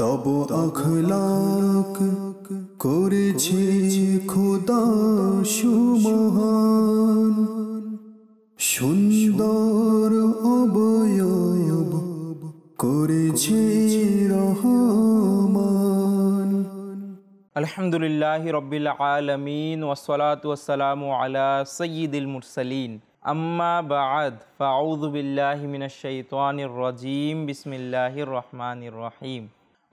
তব আখলাক করেছে খোদা সুমহান, সুন্দর অবয়ব করেছে রহমান। আলহামদুলিল্লাহি রব্বিল আলামিন ওয়াসসালাতু ওয়াসসালামু আলা সাইয়্যিদিল মুরসালিন, আম্মা বা'দ, ফাআউযু বিল্লাহি মিনাশ শাইতানির রাজীম, বিসমিল্লাহির রহমানির রহিম।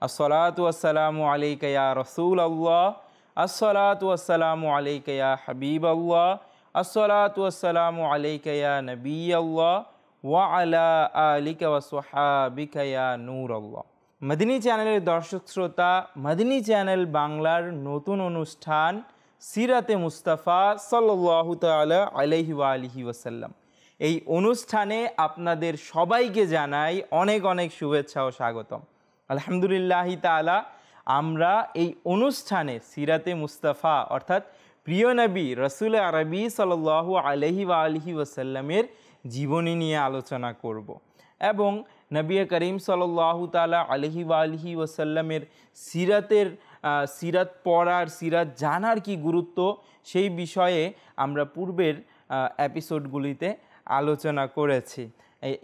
আসসালাতু ওয়াসসালামু আলাইকা ইয়া রাসূলাল্লাহ, আসসালাতু ওয়াসসালামু আলাইকা ইয়া হাবিবাল্লাহ, আসসালাতু ওয়াসসালামু আলাইকা ইয়া নবিয়াল্লাহ ওয়া আলা আলিকা ওয়া সাহাবিকা ইয়া নূরাল্লাহ। মদিনী চ্যানেলের দর্শক শ্রোতা, মদিনী চ্যানেল বাংলার নতুন অনুষ্ঠান সিরাতে মুস্তাফা সাল্লাল্লাহু তাআলা আলাইহি ওয়া আলিহি ওয়াসাল্লাম, এই অনুষ্ঠানে আপনাদের সবাইকে জানাই অনেক অনেক শুভেচ্ছা ও স্বাগতম। আলহামদুলিল্লাহি তাআলা আমরা এই অনুষ্ঠানে সিরাতে মুস্তাফা অর্থাৎ প্রিয় নবী রসুল আরবি সাল্লাল্লাহু আলাইহি ওয়া আলিহি ওয়াসাল্লামের জীবনী নিয়ে আলোচনা করব এবং নবী করিম সাল্লাল্লাহু তাআলা আলাইহি ওয়া আলিহি ওয়াসাল্লামের সিরাত পড়ার, সিরাত জানার কি গুরুত্ব, সেই বিষয়ে আমরা পূর্বের এপিসোডগুলিতে আলোচনা করেছি।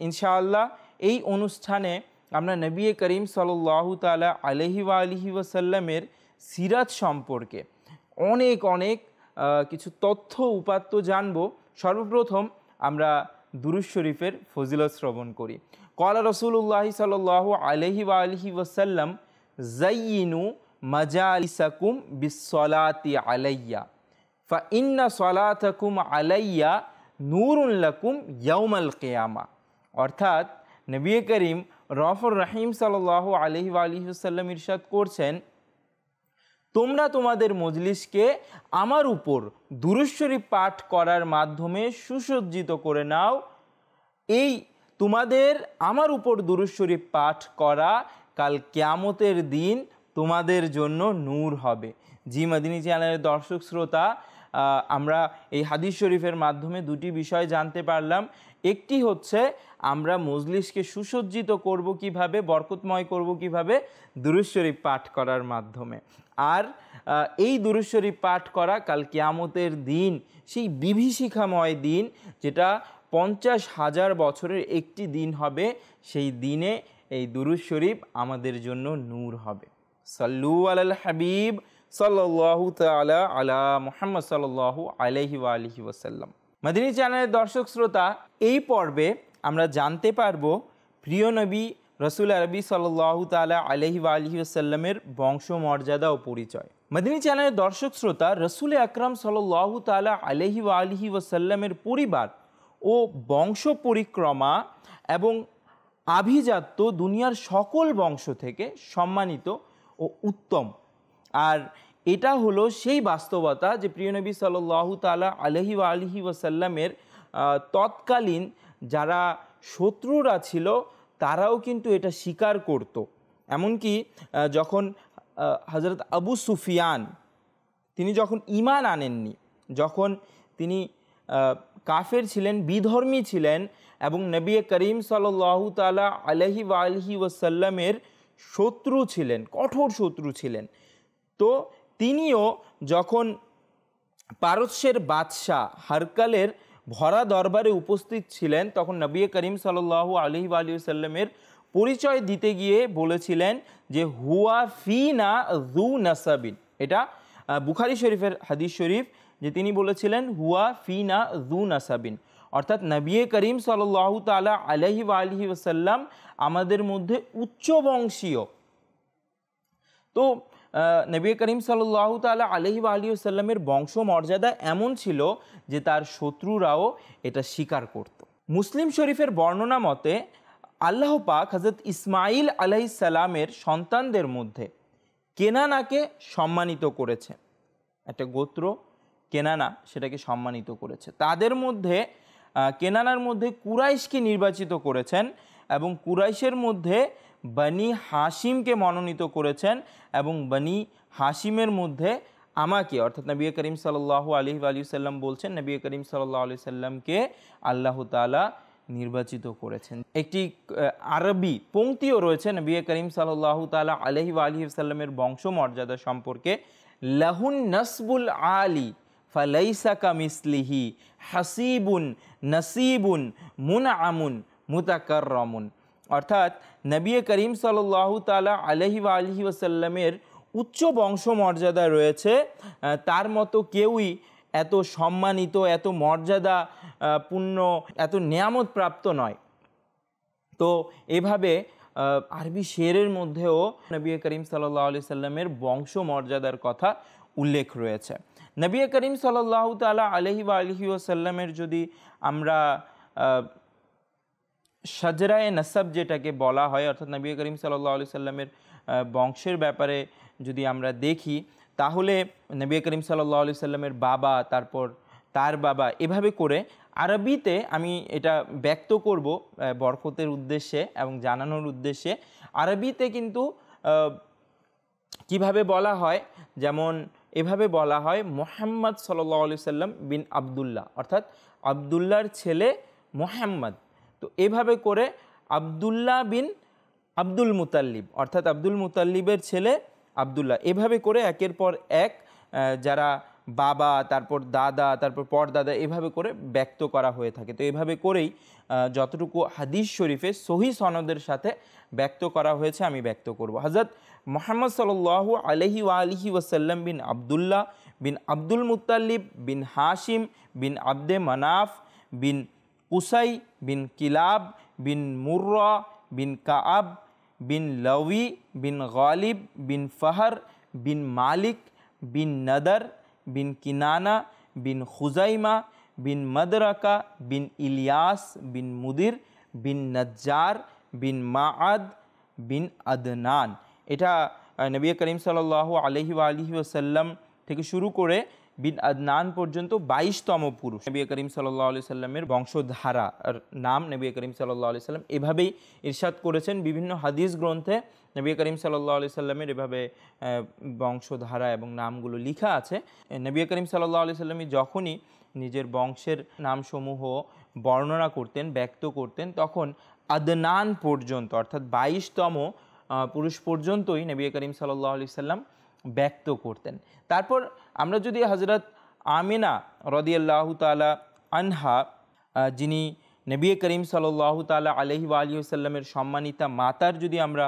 ইনশাআল্লাহ এই অনুষ্ঠানে আমরা নবী করিম সাল্লাল্লাহু তাআলা আলাইহি ওয়া আলিহি ওয়াসাল্লামের সিরাত সম্পর্কে অনেক অনেক কিছু তথ্য উপাত্ত জানব। সর্বপ্রথম আমরা দুরূদ শরীফের ফজিলত শ্রবণ করি। ক্বালা রাসূলুল্লাহি সাল্লাল্লাহু আলাইহি ওয়া আলিহি ওয়াসাল্লাম, যায়্যিনু মাজালিসাকুম বিসসালাতি আলাইয়া ফা ইন্না সালাতাকুম আলাইয়া নূরুন লাকুম ইয়াউমাল কিয়ামা। অর্থাৎ নবী করিম রফর রহিম সাল্লাল্লাহু আলাইহি ওয়া আলিহি ওয়াসাল্লাম ইরশাদ করছেন, তোমরা তোমাদের মজলিসকে আমার উপর দুরূদ শরীফ পাঠ করার মাধ্যমে সুসজ্জিত করে নাও। এই তোমাদের আমার উপর দুরূদ শরীফ পাঠ করা কাল কিয়ামতের দিন তোমাদের জন্য নূর হবে। জি মদিনী চ্যানেলের দর্শক শ্রোতা, আমরা এই হাদিস শরীফের মাধ্যমে দুটি বিষয় জানতে পারলাম। একটি হচ্ছে আমরা মজলিসকে সুসজ্জিত করব কিভাবে, বরকতময় করব কিভাবে, দুরূদ শরীফ পাঠ করার মাধ্যমে। আর এই দুরূদ শরীফ পাঠ করা কাল কিয়ামতের দিন, সেই বিভীষিকাময় দিন, যেটা 50,000 বছরের একটি দিন হবে, সেই দিনে এই দুরূদ শরীফ আমাদের জন্য নূর হবে। সাল্লু আলাল হাবিব সাল্লাল্লাহু তাআলা আলা মুহাম্মদ সাল্লাল্লাহু আলাইহি ওয়া আলিহি ওয়াসাল্লাম। মদিনী চ্যানেলের দর্শক শ্রোতা, এই পর্বে আমরা জানতে পারবো প্রিয় নবী রসুল আরবি সাল্লাল্লাহু তাআলা আলাইহি ওয়া আলিহি ওয়াসাল্লামের বংশমর্যাদা ও পরিচয়। মদিনী চ্যানেলের দর্শক শ্রোতা, রসুল আকরাম সাল্লাল্লাহু তাআলা আলাইহি ওয়া আলিহি ওয়াসাল্লামের পরিবার ও বংশ পরিক্রমা এবং আভিজাত্য দুনিয়ার সকল বংশ থেকে সম্মানিত ও উত্তম। আর এটা হলো সেই বাস্তবতা যে প্রিয় নবী সাল্লাল্লাহু তাআলা আলাইহি ওয়া আলিহি ওয়াসাল্লামের তৎকালীন যারা শত্রুরা ছিল তারাও কিন্তু এটা স্বীকার করত। এমনকি যখন হযরত আবু সুফিয়ান তিনি যখন ঈমান আনেননি, যখন তিনি কাফের ছিলেন, বিধর্মী ছিলেন এবং নবী করিম সাল্লাল্লাহু তাআলা আলাইহি ওয়া আলিহি ওয়াসাল্লামের শত্রু ছিলেন, কঠোর শত্রু ছিলেন, তো তিনিও যখন পারস্যের বাদশাহ হারকালের ভরা দরবারে উপস্থিত ছিলেন, তখন নবী করিম সাল্লাল্লাহু আলাইহি ওয়া আলিহি ওয়াসাল্লামের পরিচয় দিতে গিয়ে বলেছিলেন যে হুয়া ফিনা যু নাসাবিন। এটা বুখারী শরীফের হাদিস শরীফ, যে তিনি বলেছিলেন হুয়া ফিনা যু নাসাবিন, অর্থাৎ নবী করিম সাল্লাল্লাহু তাআলা আলাইহি ওয়া আলিহি ওয়াসাল্লাম আমাদের মধ্যে উচ্চ বংশীয়। তো নবী করিম সাল্লাল্লাহু তাআলা আলাইহি ওয়া আলিহি ওয়াসাল্লামের বংশমর্যাদা এমন ছিল যে তার শত্রুরাও এটা স্বীকার করত। মুসলিম শরীফের বর্ণনা মতে আল্লাহ পাক হযরত ইসমাঈল আলাইহিস সালামের সন্তানদের মধ্যে কেনানাকে সম্মানিত করেছে। একটা গোত্র কেনানা, সেটাকে সম্মানিত করেছে। তাদের মধ্যে কেনানার মধ্যে কুরাইশকে নির্বাচিত করেছেন এবং কুরাইশের মধ্যে বনি হাশিমকে মনোনীত করেছেন এবং বনি হাশিমের মধ্যে আমাকে, অর্থাৎ নবী করিম সাল্লাল্লাহু আলাইহি ওয়া সাল্লাম বলছেন, নবী করিম সাল্লাল্লাহু আলাইহি সাল্লামকে আল্লাহ তাআলা নির্বাচিত করেছেন। একটি আরবি পংক্তিও রয়েছে নবী করিম সাল্লাল্লাহু তাআলা আলাইহি ওয়া আলিহি ওয়াসাল্লামের বংশমর্যাদা সম্পর্কে, লাহুন নাসবুল আলী ফালাইসা কামিসলিহি হাসিবুন নাসিবুন মুনআমুন মুতাকাররামুন। অর্থাৎ নবী করিম সাল্লাল্লাহু তাআলা আলাইহি ওয়া আলিহি ওয়াসাল্লামের উচ্চ বংশমর্যাদা রয়েছে, তার মতো কেউই এত সম্মানিত, এত মর্যাদা পূর্ণ, এত নিয়ামত প্রাপ্ত নয়। তো এভাবে আরবি শেরের মধ্যেও নবী করিম সাল্লাল্লাহু আলাইহি সাল্লামের বংশমর্যাদার কথা উল্লেখ রয়েছে। নবী করিম সাল্লাল্লাহু তাআলা আলাইহি ওয়া আলিহি ওয়াসাল্লামের যদি আমরা শাজরায়ে নাসাব যেটাকে বলা হয়, অর্থাৎ নবী করিম সাল্লাল্লাহু আলাইহি সাল্লামের বংশের ব্যাপারে যদি আমরা দেখি, তাহলে নবী করিম সাল্লাল্লাহু আলাইহি সাল্লামের বাবা, তারপর তার বাবা, এভাবে করে আরবিতে আমি এটা ব্যক্ত করব বরকতের উদ্দেশ্যে এবং জানানোর উদ্দেশ্যে। আরবিতে কিন্তু কিভাবে বলা হয়, যেমন এভাবে বলা হয় মুহাম্মদ সাল্লাল্লাহু আলাইহি সাল্লাম বিন আবদুল্লাহ, অর্থাৎ আবদুল্লাহর ছেলে মুহাম্মদ। তো এভাবে করে আবদুল্লাহ বিন আব্দুল মুতাল্লিব, অর্থাৎ আব্দুল মুতাল্লিবের ছেলে আবদুল্লাহ, এভাবে করে একের পর এক যারা বাবা, তারপর দাদা, তারপর পরদাদা, এভাবে করে ব্যক্ত করা হয়ে থাকে। তো এভাবে করেই যতটুকু হাদিস শরীফে সহি সনদের সাথে ব্যক্ত করা হয়েছে আমি ব্যক্ত করব। হযরত মুহাম্মদ সাল্লাল্লাহু আলাইহি ওয়া আলিহি ওয়াসাল্লাম বিন আবদুল্লাহ বিন আব্দুল মুতাল্লিব বিন হাশিম বিন আব্দে মানাফ বিন কুসাই বিন কিলাব বিন মুররা বিন কাআব বিন লওয়ি বিন গালিব বিন ফাহর বিন মালিক বিন নদর বিন কিনানা বিন খুজাইমা বিন মদরাকা বিন ইলিয়াস বিন মুদির বিন নজ্জার বিন মাআদ বিন আদনান। এটা নবী করিম সাল্লাল্লাহু আলাইহি ওয়া আলিহি ওয়াসাল্লাম থেকে শুরু করে বিন আদনান পর্যন্ত 22তম পুরুষ নবী করিম সাল্লাল্লাহু আলাইহি সাল্লামের বংশধারা নাম নবী করিম সাল্লাল্লাহু আলাইহি সাল্লাম এভাবেই ইরশাদ করেছেন। বিভিন্ন হাদিস গ্রন্থে নবী করিম সাল্লাল্লাহু আলাইহি সাল্লামের এভাবে বংশধারা এবং নামগুলো লেখা আছে। নবী করিম সাল্লাল্লাহু আলাইহি সাল্লাম যখনই নিজের বংশের নামসমূহ বর্ণনা করতেন, ব্যক্ত করতেন, তখন আদনান পর্যন্ত, অর্থাৎ 22তম পুরুষ পর্যন্তই নবী করিম সাল্লাল্লাহু আলাইহি সাল্লাম ব্যক্ত করতেন। তারপর আমরা যদি হযরত আমিনা রাদিয়াল্লাহু তাআলা আনহা, যিনি নবী করিম সাল্লাল্লাহু তাআলা আলাইহি ওয়া আলিহি ওয়াসাল্লামের সম্মানিতা মাতার যদি আমরা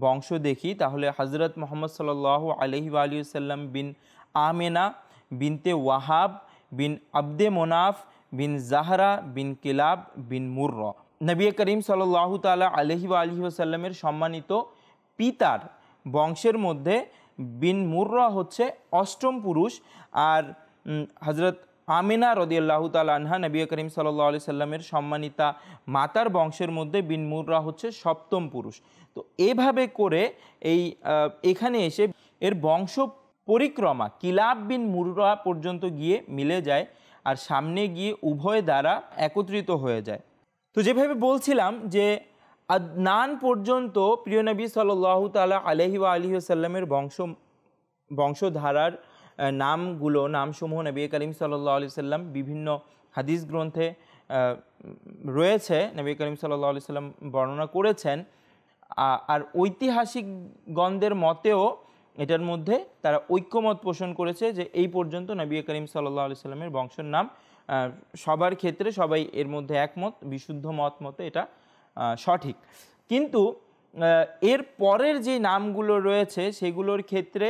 বংশ দেখি, তাহলে হযরত মুহাম্মদ সাল্লাল্লাহু আলাইহি ওয়া আলিহি ওয়াসাল্লাম বিন আমিনা বিনতে ওয়াহাব বিন আব্দে মোনাফ বিন জাহরা বিন কিলাব বিন মুররা। নবী করিম সাল্লাল্লাহু তাআলা আলাইহি ওয়া আলিহি ওয়াসাল্লামের সম্মানিত পিতার বংশের মধ্যে বিন মুররা হচ্ছে 8ম পুরুষ, আর হযরত আমিনা রাদিয়াল্লাহু তাআলা আনহা নবী করিম সাল্লাল্লাহু আলাইহি সাল্লামের সম্মানিতা মাতার বংশের মধ্যে বিন মুররা হচ্ছে 7ম পুরুষ। তো এভাবে করে এখানে এসে এর বংশ পরিক্রমা কিলাব বিন মুররা পর্যন্ত গিয়ে মিলে যায়, আর সামনে গিয়ে উভয় দ্বারা একত্রিত হয়ে যায়। তো যেভাবে বলছিলাম যে আদনান পর্যন্ত প্রিয় নবী সাল্লাল্লাহু তাআলা আলাইহি ওয়া আলিহি ওয়াসাল্লামের বংশধারার নামসমূহ নবী করিম সাল্লাল্লাহু আলাইহি সাল্লাম বিভিন্ন হাদিস গ্রন্থে রয়েছে, নবী করিম সাল্লাল্লাহু আলাইহি সাল্লাম বর্ণনা করেছেন। আর ঐতিহাসিকগণদের মতেও এটার মধ্যে তারা ঐক্যমত পোষণ করেছে যে এই পর্যন্ত নবী করিম সাল্লাল্লাহু আলাইহি সাল্লামের বংশের নাম সবার ক্ষেত্রে সবাই এর মধ্যে একমত, বিশুদ্ধ মত মতে এটা সঠিক। কিন্তু এর পরের যে নামগুলো রয়েছে সেগুলোর ক্ষেত্রে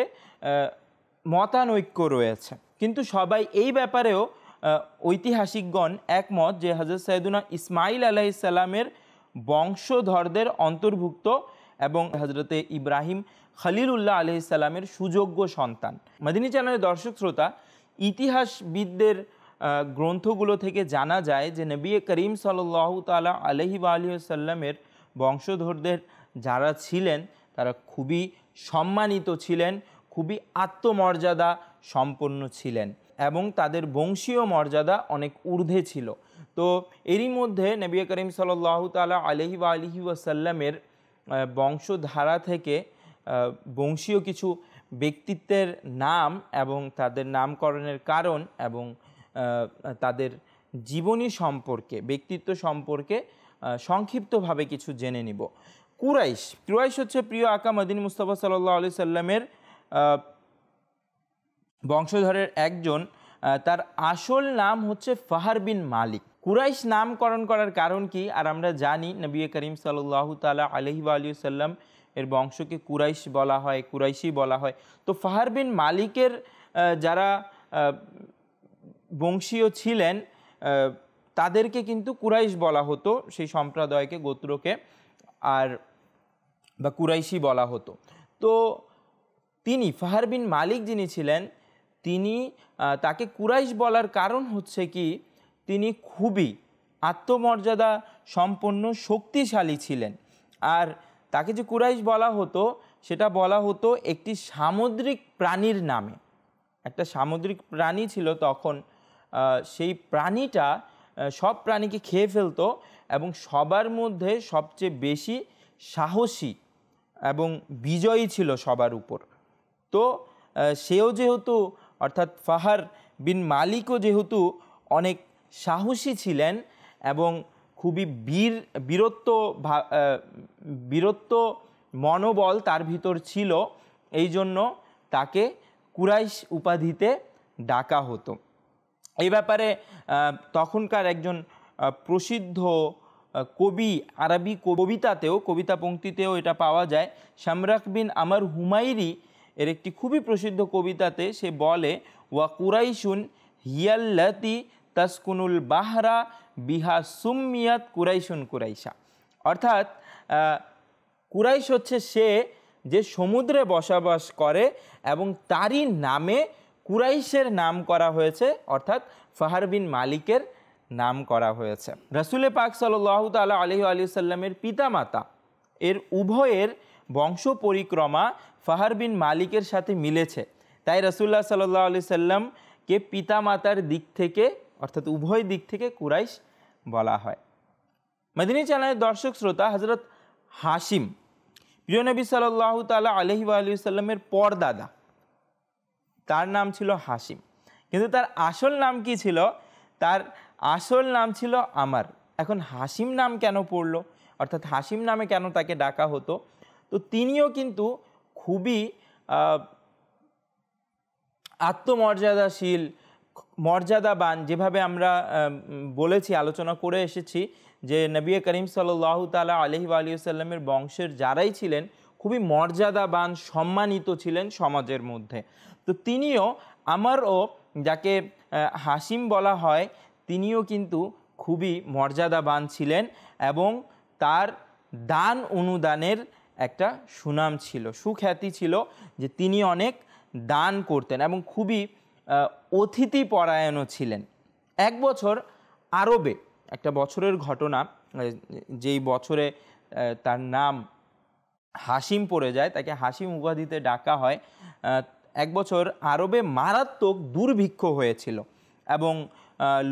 মতানৈক্য রয়েছে, কিন্তু সবাই এই ব্যাপারেও ঐতিহাসিকগণ একমত যে হযরত সাইয়েদুনা ইসমাঈল আলাইহিস সালামের বংশধরদের অন্তর্ভুক্ত এবং হযরতে ইব্রাহিম খলিলুল্লাহ আলাইহিস সালামের সুযোগ্য সন্তান। মদিনী চ্যানেলের দর্শক শ্রোতা, ইতিহাসবিদদের গ্রন্থগুলো থেকে জানা যায় যে নবী করিম সাল্লাল্লাহু তাআলা আলাইহি ওয়া আলিহি ওয়াসাল্লামের বংশধরদের যারা ছিলেন তারা খুবই সম্মানিত ছিলেন, খুবই আত্মমর্যাদা সম্পন্ন ছিলেন এবং তাদের বংশীয় মর্যাদা অনেক ঊর্ধ্বে ছিল। তো এরই মধ্যে নবী করিম সাল্লাল্লাহু তাআলা আলাইহি ওয়া আলিহি ওয়াসাল্লামের বংশধারা থেকে বংশীয় কিছু ব্যক্তিত্বের নাম এবং তাদের নামকরণের কারণ এবং তাদের জীবনী সম্পর্কে, ব্যক্তিত্ব সম্পর্কে সংক্ষিপ্তভাবে কিছু জেনে নিব। কুরাইশ হচ্ছে প্রিয় আকা মদিনী মুস্তাফা সাল্লাল্লাহু আলাইহি সাল্লামের বংশধরের একজন। তার আসল নাম হচ্ছে ফাহার বিন মালিক। কুরাইশ নামকরণ করার কারণ কি? আর আমরা জানি নবী করিম সাল্লাল্লাহু তাআলা আলাইহি ওয়া আলিহি সাল্লাম এর বংশকে কুরাইশ বলা হয়, কুরাইশি বলা হয়। তো ফাহার বিন মালিকের যারা বংশীয় ছিলেন তাদেরকে কিন্তু কুরাইশ বলা হতো, সেই সম্প্রদায়কে, গোত্রকে, আর বা কুরাইশি বলা হতো। তো তিনি ফাহার বিন মালিক যিনি ছিলেন, তিনি তাকে কুরাইশ বলার কারণ হচ্ছে কি, তিনি খুবই আত্মমর্যাদা সম্পন্ন, শক্তিশালী ছিলেন। আর তাকে যে কুরাইশ বলা হতো, সেটা বলা হতো একটি সামুদ্রিক প্রাণীর নামে। একটা সামুদ্রিক প্রাণী ছিল তখন, সেই প্রাণীটা সব প্রাণীকে খেয়ে ফেলতো এবং সবার মধ্যে সবচেয়ে বেশি সাহসী এবং বিজয়ী ছিল সবার উপর। তো সেও যেহেতু, অর্থাৎ ফাহার বিন মালিকও যেহেতু অনেক সাহসী ছিলেন এবং খুবই বীরত্ব মনোবল তার ভিতর ছিল, এই জন্য তাকে কুরাইশ উপাধিতে ডাকা হতো। এই ব্যাপারে তখনকার একজন প্রসিদ্ধ কবি, আরবি কবিতাতেও, কবিতা পংক্তিতেও এটা পাওয়া যায়। শামরাক বিন আমর হুমায়রি এর একটি খুবই প্রসিদ্ধ কবিতাতে সে বলে, ওয়া কুরাইশুন হিয়াল্লাতি তাসকুনুল বাহরা বিহা সুম্মিয়াত কুরাইশুন কুরাইশা। অর্থাৎ কুরাইশ হচ্ছে সে যে সমুদ্রে বসবাস করে এবং তারই নামে কুরাইশের নাম করা হয়েছে, অর্থাৎ ফাহার বিন মালিকের নাম করা হয়েছে। রাসূল পাক সাল্লাল্লাহু তাআলা আলাইহি ওয়া সাল্লামের পিতামাতা এর উভয়ের বংশ পরিক্রমা ফাহার বিন মালিকের সাথে মিলেছে। তাই রাসূলুল্লাহ সাল্লাল্লাহু আলাইহি সাল্লামকে পিতামাতার দিক থেকে, অর্থাৎ উভয় দিক থেকে কুরাইশ বলা হয়। মদিনী চ্যানেলের দর্শক শ্রোতা, হযরত হাশিম প্রিয় নবী সাল্লাল্লাহু তাআলা আলাইহি ওয়া সাল্লামের পরদাদা, তার নাম ছিল হাশিম। কিন্তু তার আসল নাম কি ছিল? তার আসল নাম ছিল আমার। এখন হাশিম নাম কেন পড়লো, অর্থাৎ হাশিম নামে কেন তাকে ডাকা হতো? তো তিনিও কিন্তু খুবই আত্মমর্যাদাশীল, মর্যাদাবান। যেভাবে আমরা বলেছি, আলোচনা করে এসেছি যে নবী করিম সাল্লাল্লাহু তাআলা আলাইহি ওয়া সাল্লামের বংশের যারাই ছিলেন খুবই মর্যাদাবান, সম্মানিত ছিলেন সমাজের মধ্যে। তো তিনিও, আমারও যাকে হাশিম বলা হয়, তিনিও কিন্তু খুবই মর্যাদাবান ছিলেন এবং তার দান অনুদানের একটা সুনাম ছিল, সুখ্যাতি ছিল, যে তিনি অনেক দান করতেন এবং খুবই অতিথি পরায়ণও ছিলেন। এক বছর আরবে, একটা বছরের ঘটনা, যেই বছরে তার নাম হাশিম পড়ে যায়, তাকে হাশিম উপাধিতে ডাকা হয়। এক বছর আরবে মারাত্মক দুর্ভিক্ষ হয়েছিল এবং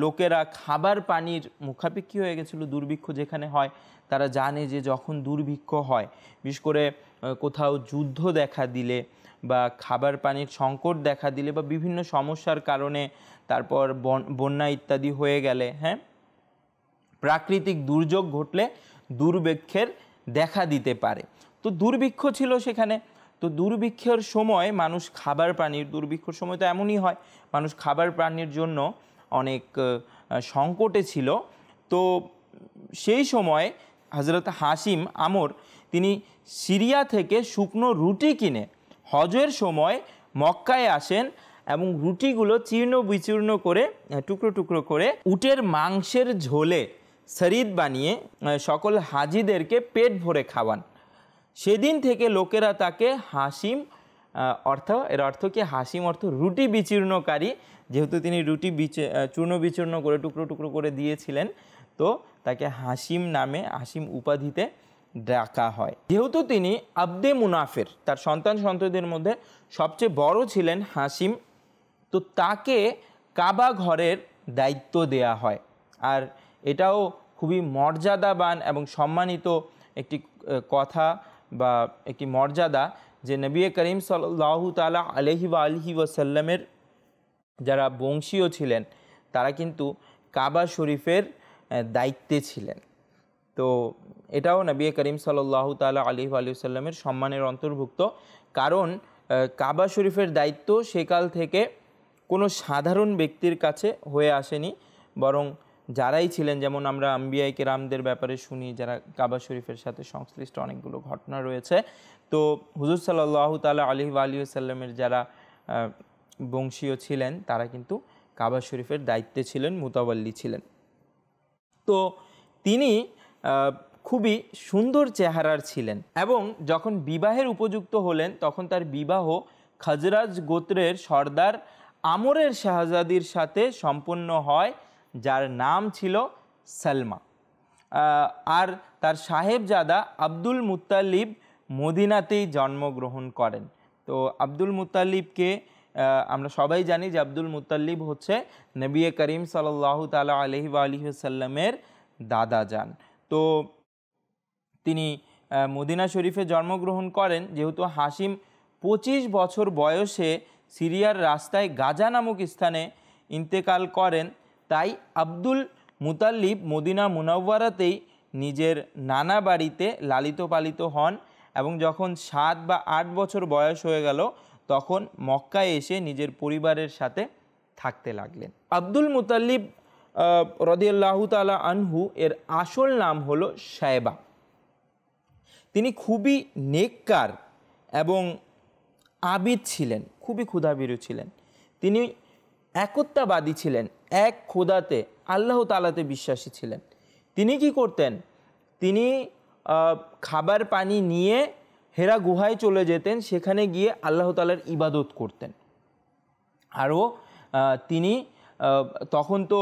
লোকেরা খাবার পানির মুখাপেক্ষী হয়ে গেছিল। দুর্ভিক্ষ যেখানে হয়, তারা জানে যে যখন দুর্ভিক্ষ হয়, বিশেষ করে কোথাও যুদ্ধ দেখা দিলে বা খাবার পানির সংকট দেখা দিলে বা বিভিন্ন সমস্যার কারণে, তারপর বন্যা ইত্যাদি হয়ে গেলে, হ্যাঁ, প্রাকৃতিক দুর্যোগ ঘটলে দুর্ভিক্ষের দেখা দিতে পারে। তো দুর্ভিক্ষ ছিল সেখানে। তো দুর্ভিক্ষের সময় মানুষ খাবার পানির, দুর্ভিক্ষের সময় তো এমনই হয়, মানুষ খাবার পানির জন্য অনেক সংকটে ছিল। তো সেই সময় হযরত হাশিম আমর তিনি সিরিয়া থেকে শুকনো রুটি কিনে হজের সময় মক্কায় আসেন এবং রুটিগুলো চীর্ণ বিচূর্ণ করে, টুকরো টুকরো করে উটের মাংসের ঝোলে শরীদ বানিয়ে সকল হাজিদেরকে পেট ভরে খাওয়ান। সেদিন থেকে লোকেরা তাকে হাশিম, এর অর্থ কি? হাশিম অর্থ রুটি বিচূর্ণকারী, যেহেতু তিনি রুটি চূর্ণ বিচূর্ণ করে টুকরো টুকরো করে দিয়েছিলেন, তো তাকে হাশিম নামে, হাশিম উপাধিতে ডাকা হয়। যেহেতু তিনি আব্দে মুনাফের, তার সন্তানদের মধ্যে সবচেয়ে বড় ছিলেন হাশিম, তো তাকে কাবা ঘরের দায়িত্ব দেয়া হয়। আর এটাও খুবই মর্যাদাবান এবং সম্মানিত একটি কথা বা একটি মর্যাদা, যে নবী করিম সাল্লাল্লাহু তাআলা আলাইহি ওয়া সাল্লামের যারা বংশীয় ছিলেন, তারা কিন্তু কাবা শরীফের দায়িত্বে ছিলেন। তো এটাও নবী করিম সাল্লাল্লাহু তাআলা আলাইহি ওয়া সাল্লামের সম্মানের অন্তর্ভুক্ত, কারণ কাবা শরীফের দায়িত্ব সেকাল থেকে কোনো সাধারণ ব্যক্তির কাছে হয়ে আসেনি, বরং যারাই ছিলেন, যেমন আমরা আম্বিয়ায়ে কেরামদের ব্যাপারে শুনি যারা কাবা শরীফের সাথে সংশ্লিষ্ট অনেকগুলো ঘটনা রয়েছে। তো হুজুর সাল্লাল্লাহু তাআলা আলাইহি ওয়া সাল্লামের যারা বংশীয় ছিলেন তারা কিন্তু কাবা শরীফের দায়িত্বে ছিলেন, মুতাওয়াল্লি ছিলেন। তো তিনি খুবই সুন্দর চেহারার ছিলেন এবং যখন বিবাহের উপযুক্ত হলেন তখন তার বিবাহ খাজরাজ গোত্রের সর্দার আমরের শাহজাদির সাথে সম্পন্ন হয়, যার নাম ছিল সালমা। আর তার সাহেবজাদা আব্দুল মুত্তালিব মদিনাতেই জন্মগ্রহণ করেন। তো আব্দুল মুত্তালিবকে আমরা সবাই জানি যে আব্দুল মুত্তালিব হচ্ছে নবী করিম সাল্লাল্লাহু তাআলা আলাইহি ওয়া সাল্লামের দাদা যান। তো তিনি মদিনা শরীফে জন্মগ্রহণ করেন। যেহেতু হাশিম 25 বছর বয়সে সিরিয়ার রাস্তায় গাজা নামক স্থানে ইন্তেকাল করেন, তাই আব্দুল মুতাল্লিব মদিনা মুনাওয়ারাতেই নিজের নানা বাড়িতে লালিত পালিত হন এবং যখন 7 বা 8 বছর বয়স হয়ে গেল তখন মক্কায় এসে নিজের পরিবারের সাথে থাকতে লাগলেন। আব্দুল মুতাল্লিব রাদিয়াল্লাহু তাআলা আনহু এর আসল নাম হলো শায়বা। তিনি খুবই নেককার এবং আবিদ ছিলেন, খুবই ক্ষুধাভীরু ছিলেন। তিনি একত্ববাদী ছিলেন, এক খোদাতে আল্লাহ তাআলাতে বিশ্বাসী ছিলেন। তিনি কি করতেন? তিনি খাবার পানি নিয়ে হেরা গুহায় চলে যেতেন, সেখানে গিয়ে আল্লাহ তাআলার ইবাদত করতেন। আরও তিনি তখন তো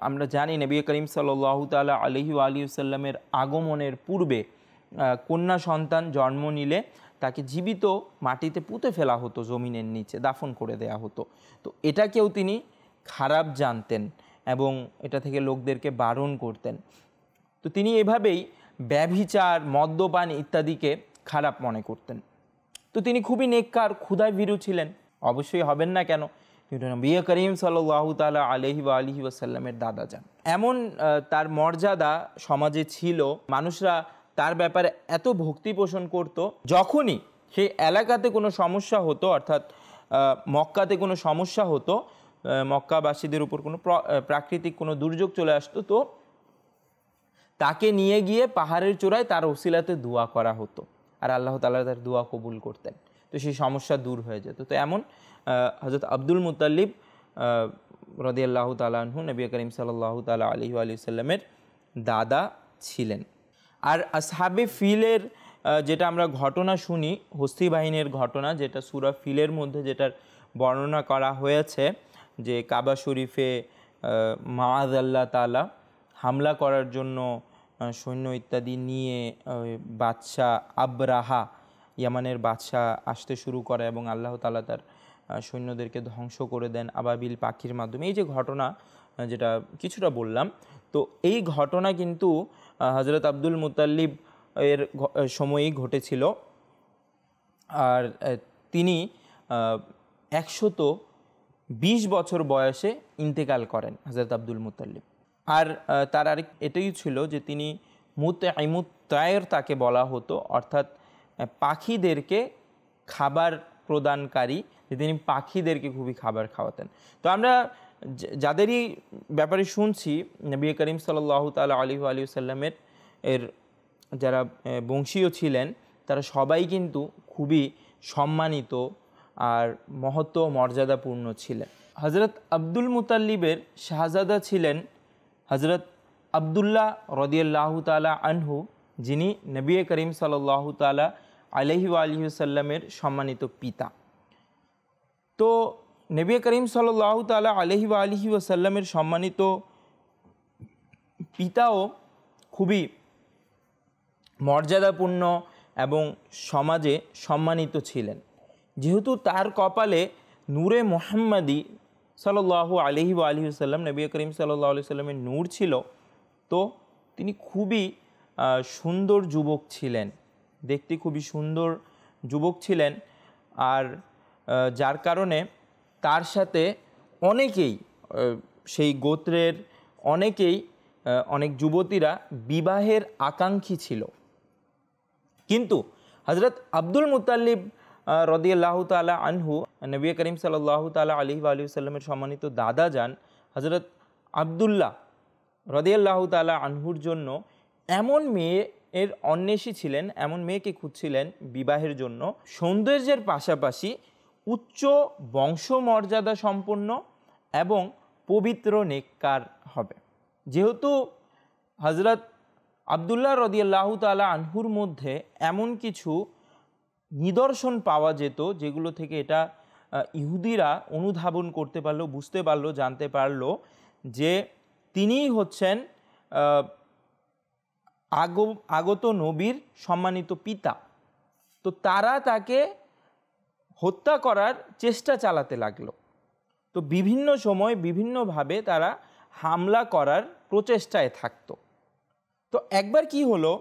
আমরা জানি নবী করিম সাল্লাল্লাহু তাআলা আলাইহি ওয়া সাল্লামের আগমনের পূর্বে কন্যা সন্তান জন্ম নিলে তাকে জীবিত মাটিতে পুঁতে ফেলা হতো, জমিনের নিচে দাফন করে দেয়া হতো। তো এটাকেও তিনি খারাপ জানতেন এবং এটা থেকে লোকদেরকে বারণ করতেন। তো তিনি এভাবেই ব্যভিচার, মদ্যপান ইত্যাদিকে খারাপ মনে করতেন। তো তিনি খুবই নেককার, ক্ষুধায় ভীরু ছিলেন, অবশ্যই হবেন না কেন, নবী করিম সাল্লাল্লাহু তাআলা আলাইহি ওয়া সাল্লামের দাদা যান। এমন তার মর্যাদা সমাজে ছিল, মানুষরা তার ব্যাপারে এত ভক্তি পোষণ করত, যখনই সেই এলাকাতে কোনো সমস্যা হতো, অর্থাৎ মক্কাতে কোনো সমস্যা হতো, মক্কাবাসীদের উপর কোনো প্রাকৃতিক কোনো দুর্যোগ চলে আসতো, তো তাকে নিয়ে গিয়ে পাহাড়ের চূড়ায় তার ওসিলাতে দোয়া করা হতো আর আল্লাহ তাআলা তার দোয়া কবুল করতেন, তো সেই সমস্যা দূর হয়ে যেত। তো এমন হযরত আব্দুল মুত্তালিব রাদিয়াল্লাহু তাআলা আনহু নবী করিম সাল্লাল্লাহু তাআলা আলাইহি ওয়া সাল্লামের দাদা ছিলেন। আর আসহাবে ফিলের যেটা আমরা ঘটনা শুনি, হস্তি বাহিনীর ঘটনা, যেটা সূরা ফিলের মধ্যে যেটার বর্ণনা করা হয়েছে, যে কাবা শরীফে মাআযাল্লাহ তাআলা হামলা করার জন্য সৈন্য ইত্যাদি নিয়ে বাদশাহ আবরাহা, ইয়ামানের বাদশাহ আসতে শুরু করে এবং আল্লাহ তাআলা তার সৈন্যদেরকে ধ্বংস করে দেন আবাবিল পাখির মাধ্যমে। এই যে ঘটনা যেটা কিছুটা বললাম, তো এই ঘটনা কিন্তু হযরত আব্দুল মুত্তালিব এর সময়ই ঘটেছিল। আর তিনি 120 বছর বয়সে ইন্তেকাল করেন হযরত আব্দুল মুত্তালিব। আর তার আরেক এটাই ছিল যে তিনি মুতঈমুত তায়র তাকে বলা হতো, অর্থাৎ পাখিদেরকে খাবার প্রদানকারী, যে তিনি পাখিদেরকে খুবই খাবার খাওয়াতেন। তো আমরা যাদেরই ব্যাপারে শুনছি, নবী করিম সাল্লাল্লাহু তাআলা আলাইহি ওয়া সাল্লামের এর যারা বংশীয় ছিলেন তারা সবাই কিন্তু খুবই সম্মানিত আর মহত্ব মর্যাদাপূর্ণ ছিলেন। হযরত আব্দুল মুত্তালিবের শাহজাদা ছিলেন হযরত আব্দুল্লাহ রাদিয়াল্লাহু তাআলা আনহু, যিনি নবী করিম সাল্লাল্লাহু তাআলা আলাইহি ওয়া সাল্লামের সম্মানিত পিতা। তো নবী করিম সাল্লাল্লাহু তাআলা আলাইহি ওয়া সাল্লামের সম্মানিত পিতাও খুবই মর্যাদাপূর্ণ এবং সমাজে সম্মানিত ছিলেন। যেহেতু তার কপালে নূরে মুহাম্মাদি সাল্লাল্লাহু আলাইহি ওয়া সাল্লাম, নবী করিম সাল্লাল্লাহু আলাইহি সাল্লামের নূর ছিল, তো তিনি খুবই সুন্দর যুবক ছিলেন, দেখতে খুবই সুন্দর যুবক ছিলেন। আর যার কারণে তার সাথে অনেকেই সেই গোত্রের অনেকেই অনেক যুবতীরা বিবাহের আকাঙ্ক্ষী ছিল, কিন্তু হজরত আব্দুল মুতাল্লিব রাদিয়াল্লাহু তাআলা আনহু, নবী করিম সাল্লাল্লাহু তাআলা আলাইহি ওয়া সাল্লামের সম্মানিত দাদা যান হজরত আবদুল্লাহ রাদিয়াল্লাহু তাআলা আনহুর জন্য এমন মেয়ের অন্বেষী ছিলেন, এমন মেয়েকে খুঁজছিলেন বিবাহের জন্য, সৌন্দর্যের পাশাপাশি উচ্চ বংশমর্যাদা সম্পন্ন এবং পবিত্র নেককার হবে। যেহেতু হজরত আবদুল্লাহ রাদিয়াল্লাহু তাআলা আনহুর মধ্যে এমন কিছু নিদর্শন পাওয়া যেত যেগুলো থেকে এটা ইহুদিরা অনুধাবন করতে পারলো, বুঝতে পারলো, জানতে পারলো যে তিনিই হচ্ছেন আগত নবীর সম্মানিত পিতা। তো তারা তাকে হত্যা করার চেষ্টা চালাতে লাগলো। তো বিভিন্ন সময় বিভিন্নভাবে তারা হামলা করার প্রচেষ্টায় থাকতো। তো একবার কি হলো,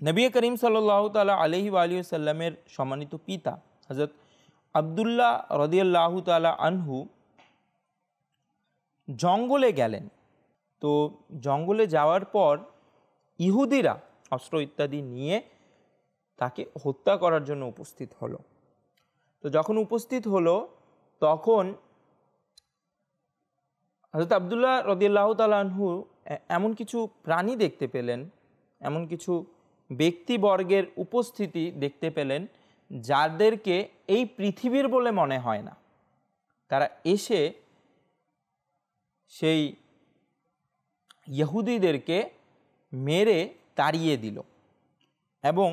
নবী করিম সাল্লাল্লাহু তাআলা আলাইহি ওয়া সাল্লামের সম্মানিত পিতা হযরত আবদুল্লাহ রাদিয়াল্লাহু তাআলা আনহু জঙ্গলে গেলেন। তো জঙ্গলে যাওয়ার পর ইহুদিরা অস্ত্র ইত্যাদি নিয়ে তাকে হত্যা করার জন্য উপস্থিত হলো। তো যখন উপস্থিত হলো তখন হযরত আবদুল্লাহ রাদিয়াল্লাহু তাআলা আনহু এমন কিছু প্রাণী দেখতে পেলেন, এমন কিছু ব্যক্তিবর্গের উপস্থিতি দেখতে পেলেন যাদেরকে এই পৃথিবীর বলে মনে হয় না। তারা এসে সেই ইহুদিদেরকে মেরে তাড়িয়ে দিল এবং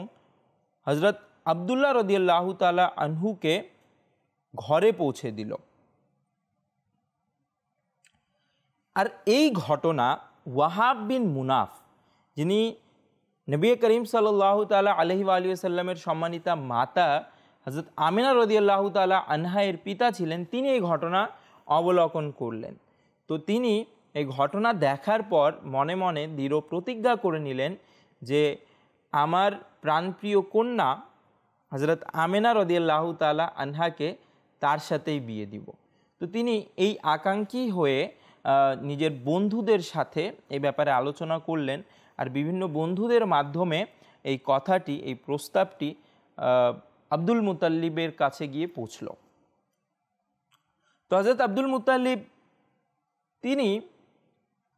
হযরত আবদুল্লাহ রাদিয়াল্লাহু তাআলা আনহুকে ঘরে পৌঁছে দিল। আর এই ঘটনা ওয়াহাব বিন মুনাফ, যিনি নবী করিম সাল্লাল্লাহু তাআলা আলাইহি ওয়া সাল্লামের সম্মানিতা মাতা হযরত আমিনা রাদিয়াল্লাহু তাআলা আনহা এর পিতা ছিলেন, তিনি এই ঘটনা অবলোকন করলেন। তো তিনি এই ঘটনা দেখার পর মনে মনে দৃঢ় প্রতিজ্ঞা করে নিলেন যে আমার প্রাণপ্রিয় কন্যা হযরত আমিনা রাদিয়াল্লাহু তাআলা আনহাকে তার সাথেই বিয়ে দিব। তো তিনি এই আকাঙ্ক্ষী হয়ে নিজের বন্ধুদের সাথে এই ব্যাপারে আলোচনা করলেন, আর বিভিন্ন বন্ধুদের মাধ্যমে এই কথাটি, এই প্রস্তাবটি আব্দুল মুতাল্লিবের কাছে গিয়ে পৌঁছল। তো হযরত আব্দুল মুতাল্লিব তিনি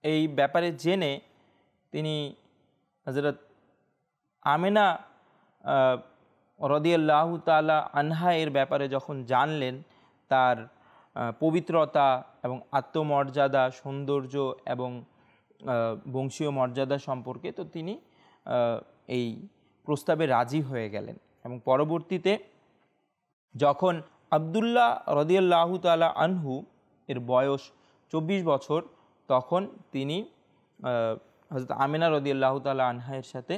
এই ব্যাপারে জেনে তিনি হযরত আমিনা রাদিয়াল্লাহু তাআলা আনহা এর ব্যাপারে যখন জানলেন, তার পবিত্রতা এবং আত্মমর্যাদা, সৌন্দর্য এবং বংশীয় মর্যাদা সম্পর্কে, তো তিনি এই প্রস্তাবে রাজি হয়ে গেলেন। এবং পরবর্তীতে যখন আবদুল্লাহ রাদিয়াল্লাহু তাআলা আনহু এর বয়স 24 বছর, তখন তিনি হযরত আমিনা রাদিয়াল্লাহু তাআলা আনহা এর সাথে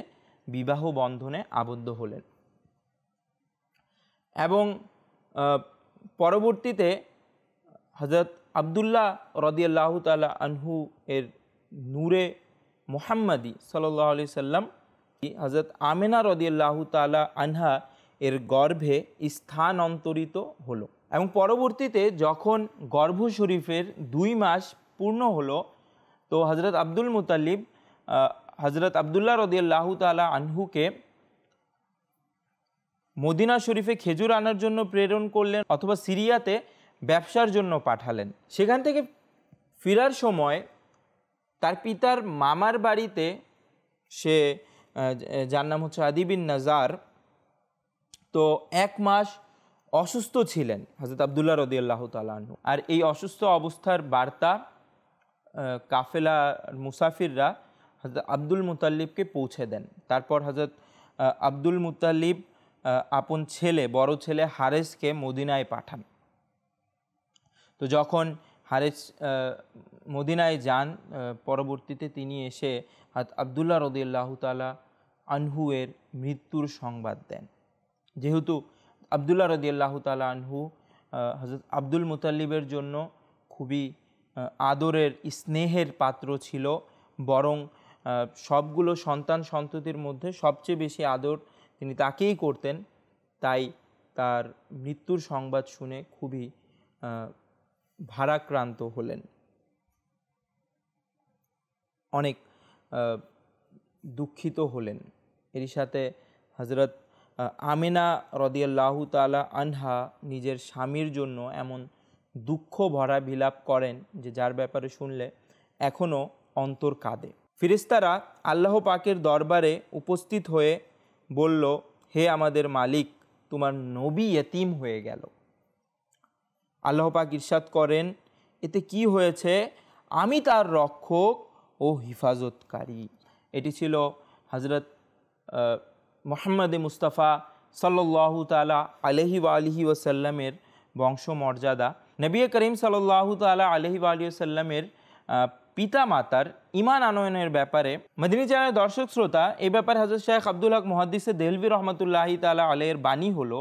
বিবাহ বন্ধনে আবদ্ধ হলেন। এবং পরবর্তীতে হযরত আবদুল্লাহ রাদিয়াল্লাহু তাআলা আনহু এর নূরে মুহাম্মাদি সাল্লাল্লাহু আলাইহি সাল্লাম হযরত আমিনা রাদিয়াল্লাহু তাআলা আনহা এর গর্ভে স্থানান্তরিত হলো। এবং পরবর্তীতে যখন গর্ভ শরীফের 2 মাস পূর্ণ হলো, তো হযরত আব্দুল মুতাল্লিব হযরত আবদুল্লাহ রাদিয়াল্লাহু তাআলা আনহুকে মদিনা শরীফে খেজুর আনার জন্য প্রেরণ করলেন, অথবা সিরিয়াতে ব্যবসার জন্য পাঠালেন। সেখান থেকে ফেরার সময় তার পিতার মামার বাড়িতে, সে যার নাম হচ্ছে আদি বিন নাজার, তো 1 মাস অসুস্থ ছিলেন হযরত আবদুল্লাহ রাদিয়াল্লাহু তাআলা আনহু। আর এই অসুস্থ অবস্থার বার্তা কাফেলা মুসাফিররা হযরত আব্দুল মুতাল্লিবকে পৌঁছে দেন। তারপর হযরত আব্দুল মুতাল্লিব আপন ছেলে, বড় ছেলে হারেসকে মদিনায় পাঠান। তো যখন হারেস মদিনায় যান, পরবর্তীতে তিনি এসে আবদুল্লাহ রাদিয়াল্লাহু তাআলা আনহু এর মৃত্যুর সংবাদ দেন। যেহেতু আবদুল্লাহ রাদিয়াল্লাহু তাআলা আনহু হযরত আব্দুল মুতাল্লিবের জন্য খুবই আদরের, স্নেহের পাত্র ছিল, বরং সবগুলো সন্তান সন্ততির মধ্যে সবচেয়ে বেশি আদর তিনি তাকেই করতেন, তাই তার মৃত্যুর সংবাদ শুনে খুবই ভারাক্রান্ত হলেন। অনেক দুঃখিত হলেন। এরই সাথে হজরত আমিনা রাদিয়াল্লাহু তাআলা আনহা নিজের স্বামীর জন্য এমন দুঃখ ভরা বিলাপ করেন যে যার ব্যাপারে শুনলে এখনও অন্তর কাঁদে। ফেরেশতারা আল্লাহ পাকের দরবারে উপস্থিত হয়ে বলল, হে আমাদের মালিক, তোমার নবী ইয়তীম হয়ে গেল। আল্লাহ পাক ইরশাদ করেন, এতে কি হয়েছে? আমি তার রক্ষক ও হিফাজতকারী। এটি ছিল হজরত মুহাম্মদ মুস্তাফা সাল্লাল্লাহু তাআলা আলাইহি ওয়া আলিহি ওয়াসাল্লামের বংশমর্যাদা। নবী করিম সাল্লাল্লাহু তাআলা আলাইহি ওয়া আলিহি ওয়াসাল্লামের পিতা মাতার ঈমান আনয়নের ব্যাপারে মদিনী চ্যানেলের দর্শক শ্রোতা, এই ব্যাপারে হযরত শেখ আব্দুল হক মুহাদ্দিসে দেহলভী রহমতুল্লাহি তাআলা আলাইহির বাণী হলো,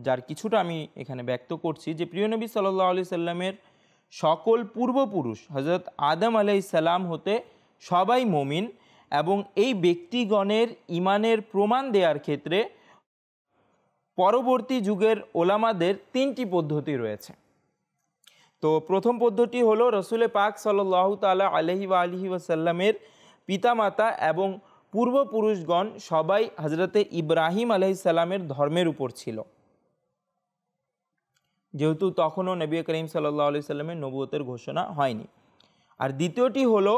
যার কিছুটা আমি এখানে ব্যক্ত করছি, যে প্রিয় নবী সাল্লাল্লাহু আলাইহি সাল্লামের সকল পূর্বপুরুষ হযরত আদম আলাইহিস সালাম হতে সবাই মুমিন, এবং এই ব্যক্তিগণের ঈমানের প্রমাণ দেওয়ার ক্ষেত্রে পরবর্তী যুগের ওলামাদের তিনটি পদ্ধতি রয়েছে। তো প্রথম পদ্ধতি হলো রসুল পাক সাল্লাল্লাহু তাআলা আলাইহি ওয়া আলিহি ওয়াসাল্লামের পিতামাতা এবং পূর্বপুরুষগণ সবাই হজরতে ইব্রাহিম আলাইহিস সালামের ধর্মের উপর ছিল, যেহেতু তখনও নবী করিম সাল্লাল্লাহু আলাইহি সাল্লামের নবুয়তের ঘোষণা হয়নি। আর দ্বিতীয়টি হলো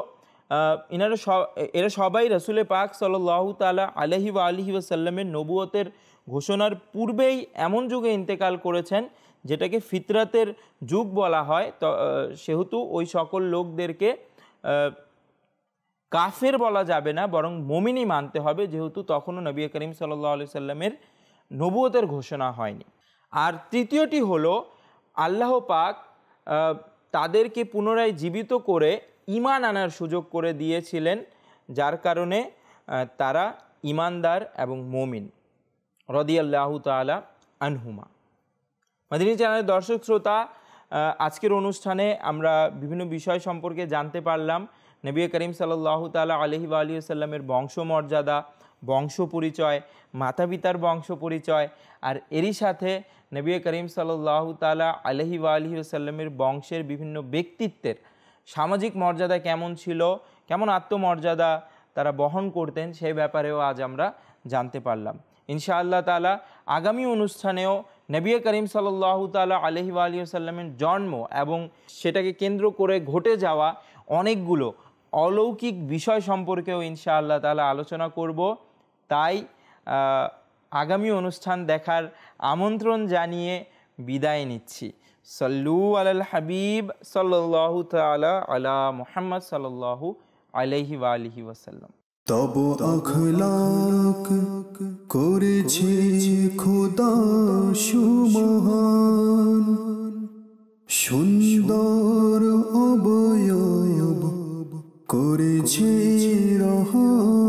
এরা সবাই রসুল পাক সাল্লাল্লাহু তাআলা আলাইহি ওয়া আলিহি ওয়াসাল্লামের নবুয়তের ঘোষণার পূর্বেই এমন যুগে ইন্তেকাল করেছেন যেটাকে ফিতরাতের যুগ বলা হয়। তো সেহেতু ওই সকল লোকদেরকে কাফের বলা যাবে না, বরং মুমিনই মানতে হবে, যেহেতু তখনও নবী করিম সাল্লাল্লাহু আলাইহি সাল্লামের নবুয়তের ঘোষণা হয়নি। আর তৃতীয়টি হলো আল্লাহ পাক তাদেরকে পুনরায় জীবিত করে ঈমান আনার সুযোগ করে দিয়েছিলেন, যার কারণে তারা ঈমানদার এবং মুমিন রাদিয়াল্লাহু তাআলা আনহুমা। মদিনী চ্যানেলের দর্শক শ্রোতা, আজকের অনুষ্ঠানে আমরা বিভিন্ন বিষয় সম্পর্কে জানতে পারলাম। নবী করিম সাল্লাল্লাহু তাআলা আলাইহি ওয়া আলিহি ওয়াসাল্লামের বংশমর্যাদা, বংশ পরিচয়, মাতা পিতার বংশ পরিচয়, আর এরই সাথে নবী করিম সাল্লাল্লাহু তাআলা আলাইহি ওয়া আলিহি ওয়াসাল্লামের বংশের বিভিন্ন ব্যক্তিত্বের সামাজিক মর্যাদা কেমন ছিল, কেমন আত্মমর্যাদা তারা বহন করতেন, সেই ব্যাপারেও আজ আমরা জানতে পারলাম। ইনশাআল্লাহ তাআলা আগামী অনুষ্ঠানেও নবী করিম সাল্লাল্লাহু তাআলা আলাইহি ওয়া আলিহি ওয়াসাল্লামের জন্ম এবং সেটাকে কেন্দ্র করে ঘটে যাওয়া অনেকগুলো অলৌকিক বিষয় সম্পর্কেও ইনশাআল্লাহ তাআলা আলোচনা করব। তাই আগামী অনুষ্ঠান দেখার আমন্ত্রণ জানিয়ে বিদায় নিচ্ছি। সল্লু আলাল হাবিব সাল্লাল্লাহু তাআলা আলা মুহাম্মদ সাল্লাল্লাহু আলাইহি ওয়া আলিহি ওয়াসাল্লাম। তব আখলাক করেছে খোদা সুমহান, সুন্দর অবয়ব করেছে রহমান।